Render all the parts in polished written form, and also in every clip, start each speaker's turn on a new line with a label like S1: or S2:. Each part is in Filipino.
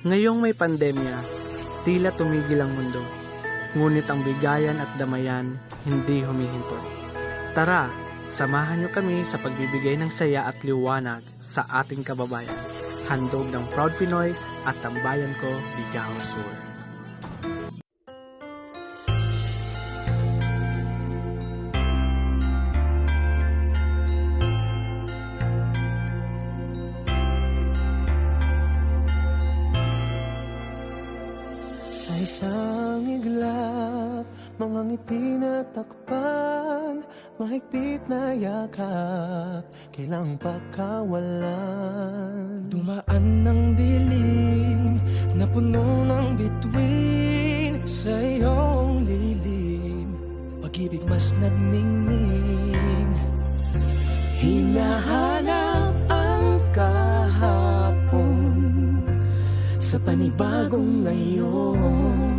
S1: Ngayong may pandemya, tila tumigil ang mundo. Ngunit ang bigayan at damayan hindi humihinto. Tara, samahan niyo kami sa pagbibigay ng saya at liwanag sa ating kababayan. Handog ng Proud Pinoy at Tambayan Ko, Ligao Sur.
S2: Sa isang iglap, mga ngiti na takpan, mahigpit na yakap, kailang pagkawalan. Dumaan ng dilim na puno ng bituin, sa iyong lilim, pag-ibig mas nagningning. Hinahanap ang kahapon sa panibagong ngayon.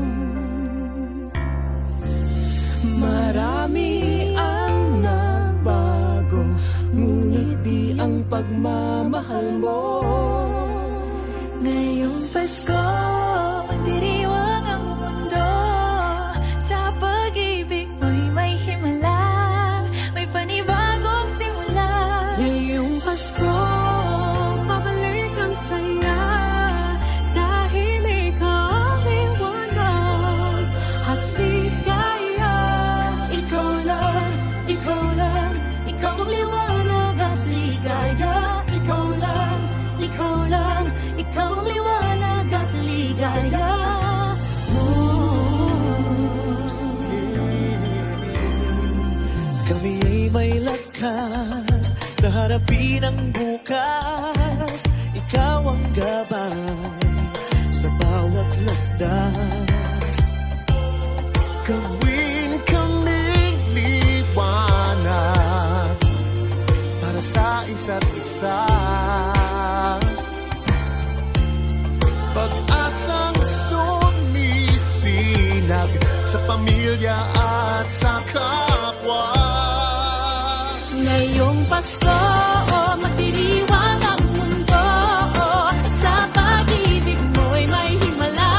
S2: Marami ang nagbago, ngunit di ang pagmamahal mo.
S3: Ngayong Pasko, magdiriwang ang mundo. Sa pag-ibig mo'y may himala, may panibagong simula. Ngayong Pasko, pabalik ang saya, dahil ikaw ang liwanag at ligaya. Ikaw lang, ikaw lang, ikaw ang liwanag at ligaya. Ikaw lang, ikaw lang, ikaw ang liwanag at ligaya.
S2: Kami ay may lakas na harapin ang bukas. Ikaw ang gabay sa bawat landas. Gawin kaming liwanag para sa isa't isa. Pag-asang sumisinag sa pamilya at sa kapwa.
S3: Ngayong Pasko, magdiriwang ang mundo. Sa pag-ibig mo'y may himala,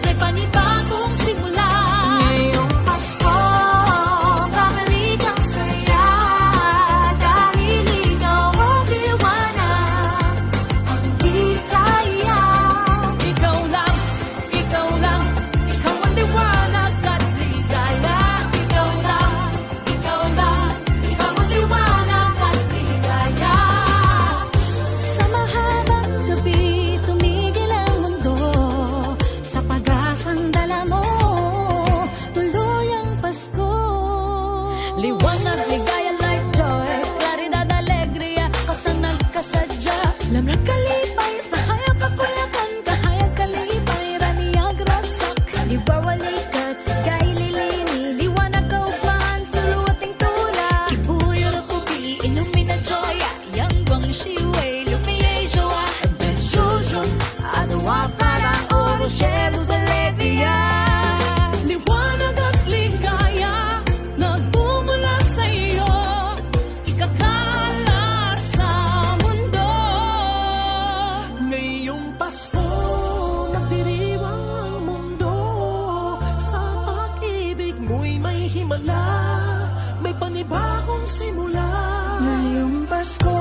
S3: may panibagong simula. Ngayong Pasko, babalik ang saya, dahil ikaw ang liwanag at ligaya. Ikaw lang, ikaw lang, ikaw ang liwanag at ligaya. Ikaw lang, ikaw lang, ikaw ang liwanag at ligaya. Sa mahabang gabi, tumigil ang mundo. Sa pag-asang dala mo, tuloy ang Pasko. Liwanag, ligaya, light, joy, claridad, alegria, kasang nagkasadya. Lamang kalipay, sa hayag kakulakan, kahayag kalipay, raniyag ragsak. Libawalikat, sigay lilini, liwanag kauban, suluating tula. Kibuyo na pupi, ilumina joya, yang guang shiway, lumiye joa. Ben jujun, adawa parang oro, sheros alegria.
S2: Liwanag at ligaya, nagmumula sa iyo, ikakalat sa mundo. Ngayong Pasko, magdiriwang ang mundo. Sa pag-ibig mo'y may himala, may panibagong simula.
S3: Ngayong Pasko,